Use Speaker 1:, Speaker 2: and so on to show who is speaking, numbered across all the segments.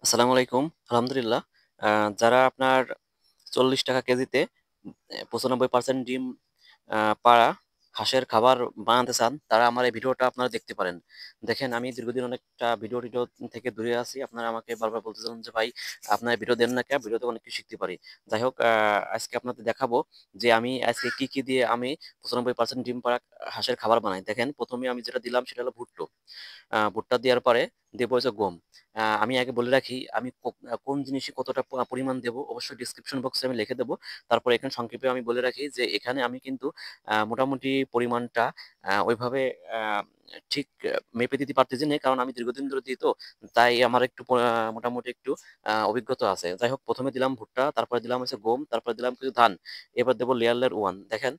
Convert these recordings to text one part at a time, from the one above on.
Speaker 1: আসসালামু আলাইকুম। আলহামদুলিল্লাহ। যারা আপনার ৪০ টাকা কেজিতে ৯৫% ডিম পাড়া হাঁসের খাবার বানাতে চান, তারা আমার এই ভিডিওটা আপনারা দেখতে পারেন। দেখেন আমি দীর্ঘদিন অনেকটা ভিডিও থেকে দূরে আছি। আপনারা আমাকে বারবার বলতেছিলেন যে, "ভাই আপনার ভিডিও দেন না কেন? ভিডিওতে অনেক কিছু শিখতে পারি।" যাই হোক আজকে আপনাদের দেখাবো যে আমি আজকে কি দিয়ে আমি ৯৫% ডিম পাড়া হাঁসের খাবার বানাই। দেখেন ১ম এ আমি যেটা দিলাম সেটা হলো ভুট্টো। ভুট্টা দেওয়ার পরে দেবো হচ্ছে গম। আমি আগে বলে রাখি আমি কোন জিনিসে কতটা পরিমাণ দেবো অবশ্যই ডেসক্রিপশন বক্সে আমি লিখে দেবো। তারপরে এখানে সংক্ষেপে আমি বলে রাখি যে এখানে আমি কিন্তু মোটামুটি পরিমাণটা ওইভাবে আ ঠিক মেপে দিতে পারতেছি না। কারণ আমি দীর্ঘদিন ধরে দিই তো। তাই আমার একটু মোটামুটি একটু অভিজ্ঞতা আছে। যাই হোক ১ম এ দিলাম ভুট্টা, তারপরে দিলাম হচ্ছে গম, তারপরে দিলাম কিছু ধান। এবার দেবো লেয়ার 1 দেখেন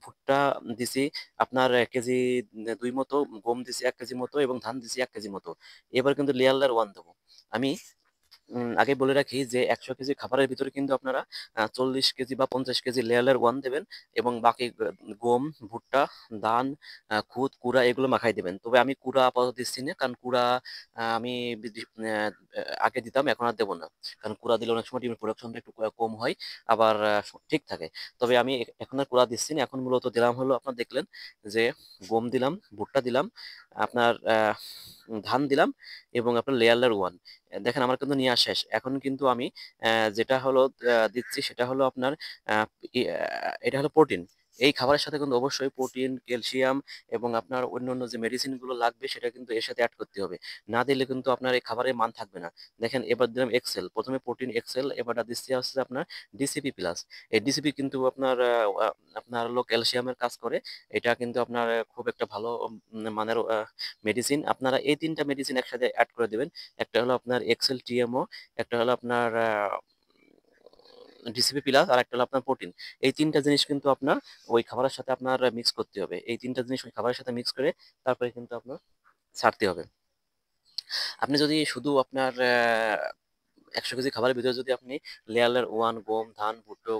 Speaker 1: ভুট্টা দিছি আপনার ১ কেজি ২ মতো, গম দিছি ১ কেজি মতো এবং ধান দিছি ১ কেজি মতো। এবার কিন্তু লেয়ার 1 দেবো। আমি আগে বলে রাখি যে ১০০ কেজি খাবারের ভিতরে কিন্তু আপনারা ৪০ কেজি বা ৫০ কেজি লেয়ার 1 দেবেন এবং বাকি গম, ভুট্টা, ধান, খুদ, কুড়া এগুলো মাখাই দিবেন। তবে আমি কুড়া আপাতত দিচ্ছি না। কারণ কুড়া আমি বিদি অ্যা আগে দিতাম, এখন আর দেব না। কারণ কুড়া দিলে অনেক সময় ডিমের প্রোডাকশনটা একটু কম হয়। আবার ঠিক থাকে। তবে আমি এখন আর কুড়া দিচ্ছি না। এখন মূলত দিলাম হলো আপনারা দেখলেন যে গম দিলাম, ভুট্টা দিলাম, আপনার ধান দিলাম এবং আপনার লেয়ার 1 দেখেন আমার কিন্তু নেয়া শেষ। এখন কিন্তু আমি যেটা হলো দিচ্ছি সেটা হলো আপনার আ এটা হলো প্রোটিন। এই খাবারের সাথে কিন্তু অবশ্যই প্রোটিন, ক্যালসিয়াম এবং আপনার অন্যান্য যে মেডিসিন গুলো লাগবে সেটা কিন্তু এর সাথে এড করতে হবে। না দিলে কিন্তু আপনার এই খাবারের মান থাকবে না। দেখেন এবার দিলাম এক্সেল। ১ম এ প্রোটিন এক্সেল, এবারটা দিচ্ছি হচ্ছে আপনার ডিসিপি প্লাস। এই ডিসিপি কিন্তু আপনার আপনার হলো ক্যালসিয়ামের কাজ করে। এটা কিন্তু আপনার খুব একটা ভালো মানের মেডিসিন। আপনারা এই ৩ টা মেডিসিন একসাথে এড করে দিবেন। একটা হলো আপনার এক্সেল টিএমও, একটা হলো আপনার ডিসিপি প্লাস আর একটা হলো আপনার প্রোটিন। এই ৩ টা জিনিস কিন্তু আপনার ওই খাবারের সাথে আপনার মিক্স করতে হবে। এই ৩ টা জিনিস ওই খাবারের সাথে মিক্স করে তারপরে কিন্তু আপনার ছাড়তে হবে। আপনি যদি শুধু আপনার ১০০ কেজি খাবারের ভিতরে যদি আপনি লেয়ার 1 গম, ধান, ভুট্টো,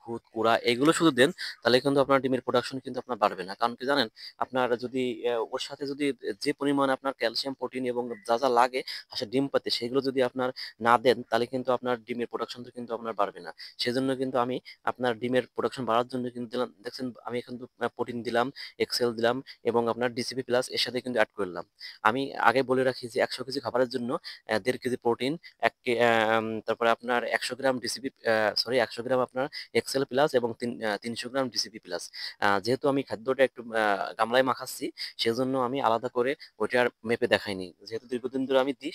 Speaker 1: খুদ, কুড়া এগুলো শুধু দেন, তাহলে কিন্তু আপনার ডিমের প্রোডাকশন কিন্তু আপনার বাড়বে না। কারণ কি জানেন? আপনার যদি ওর সাথে যদি যে পরিমাণে আপনার ক্যালসিয়াম, প্রোটিন এবং যা লাগে হাঁসের ডিম পাতে সেগুলো যদি আপনার না দেন, তাহলে কিন্তু আপনার ডিমের প্রোডাকশনটা কিন্তু আপনার বাড়বে না। সেজন্য কিন্তু আমি আপনার ডিমের প্রোডাকশন বাড়ার জন্য কিন্তু দিলাম দেখছেন আমি কিন্তু প্রোটিন দিলাম, এক্সেল দিলাম এবং আপনার ডিসিপি প্লাস এর সাথে কিন্তু এড করলাম। আমি আগে বলে রাখি যে ১০০ কেজি খাবারের জন্য ১.৫ কেজি প্রোটিন, ১ কে তারপরে আপনার ১০০ গ্রাম ডিসিপি সরি ১০০ গ্রাম আপনার এক্সেল প্লাস এবং ৩০০ গ্রাম ডিসিপি প্লাস। যেহেতু আমি খাদ্যটা একটু গামলায় মাখাচ্ছি, সেজন্য আমি আলাদা করে ওইটা আর মেপে দেখাইনি। যেহেতু দীর্ঘদিন ধরে আমি দিই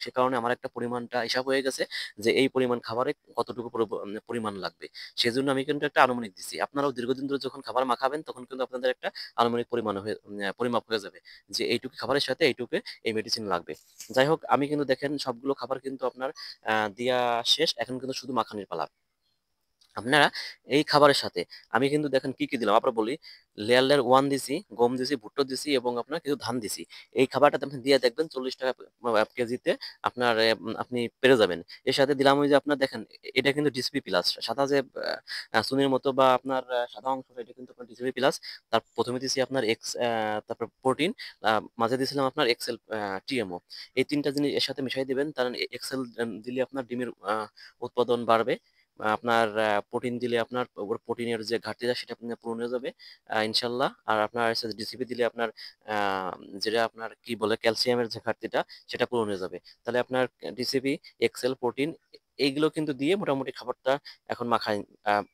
Speaker 1: সে কারণে আমার একটা পরিমাণটা হিসাব হয়ে গেছে যে এই পরিমাণ খাবারে কতটুকু পরিমাণ লাগবে। সেজন্য আমি কিন্তু একটা আনুমানিক দিছি। আপনারাও দীর্ঘদিন ধরে যখন খাবার মাখাবেন তখন কিন্তু আপনাদের একটা আনুমানিক পরিমাপ হয়ে যাবে যে এইটুকু খাবারের সাথে এইটুকু এই মেডিসিন লাগবে। যাই হোক আমি কিন্তু দেখেন সবগুলো খাবার কিন্তু আপনার দিয়া শেষ। এখন কিন্তু শুধু মাখানির পালা। আপনারা এই খাবারের সাথে আমি কিন্তু দেখেন কি দিলাম আবার বলি, লেয়ার 1 দিছি, গম দিছি, ভুট্টা দিছি এবং আপনার কিছু ধান দিছি। এই খাবারটাতে আপনি দিয়ে দেখবেন ৳৪০ কেজিতে আপনার আপনি পেরে যাবেন। এর সাথে দিলাম ওই যে আপনার দেখেন এটা কিন্তু ডিসপি প্লাস। সাদা যে চুনির মতো বা আপনার সাদা অংশটা এটা কিন্তু আপনার ডিসপি প্লাস। তার ১ম এ দিছি আপনার তারপর প্রোটিন, আ মাঝে দিয়েছিলাম আপনার এক্সেল টিএমও। এই ৩ টা জিনিস এর সাথে মিশাই দিবেন। কারণ এক্সেল দিলে আপনার ডিমের উৎপাদন বাড়বে। আপনার প্রোটিন দিলে আপনার ওর প্রোটিনের যে ঘাটতিটা সেটা আপনার পূরণ হয়ে যাবে ইনশাআল্লাহ। আর আপনার হচ্ছে ডিসিপি দিলে আপনার আ যেটা আপনার কি বলে ক্যালসিয়ামের যে ঘাটতিটা সেটা পূরণ হয়ে যাবে। তাহলে আপনার ডিসিপি, এক্সেল, প্রোটিন এইগুলো কিন্তু দিয়ে মোটামুটি খাবারটা এখন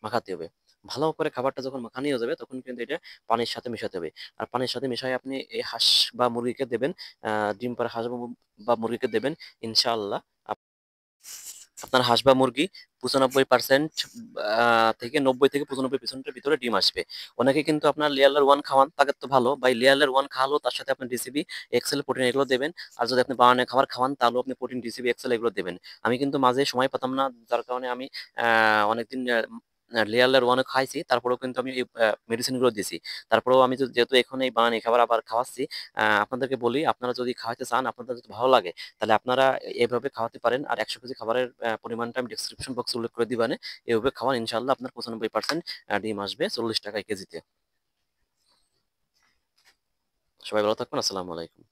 Speaker 1: মাখাতে হবে। ভালো করে খাবারটা যখন মাখানি হয়ে যাবে তখন কিন্তু এটা পানির সাথে মেশাতে হবে। আর পানির সাথে মেশায় আপনি এই হাঁস বা মুরগিকে দেবেন, আ ডিম পাড়া হাঁস বা মুরগিকে দেবেন ইনশাআল্লাহ। আপনার হাঁস বা মুরগি ৯৫% থেকে ৯০-৯৫% এর ভিতরে ডিম আসবে। অনেকে কিন্তু আপনার লেয়ার 1 খাওয়ান, তাদের তো ভালো। ভাই লেয়ার 1 খাওয়ালেও তার সাথে আপনি ডিসিবি, এক্সেল, প্রোটিন এগুলো দেবেন। আর যদি আপনি বানানো খাবার খাওয়ান তাহলেও আপনি প্রোটিন, ডিসিবি, এক্সেল এগুলো দেবেন। আমি কিন্তু মাঝে সময় পেতাম না। যার কারণে আমি অনেকদিন লেয়ার 1 ও খাইছি। তারপরেও কিন্তু আমি এই মেডিসিন গুলো দিছি। তারপরেও আমি যেহেতু এখন এই বানানি খাবার আবার খাওয়াচ্ছি, আপনাদেরকে বলি আপনারা যদি খাওয়াইতে চান, আপনাদের যদি ভালো লাগে তাহলে আপনারা এভাবে খাওয়াতে পারেন। আর ১০০ কেজি খাবারের পরিমাণটা আমি ডেসক্রিপশন বক্সে উল্লেখ করে দিবানে। এভাবে খাওয়ান ইনশাআল্লাহ আপনার ৯৫% ডিম আসবে ৳৪০ কেজিতে। সবাই ভালো থাকবেন। আসসালামু আলাইকুম।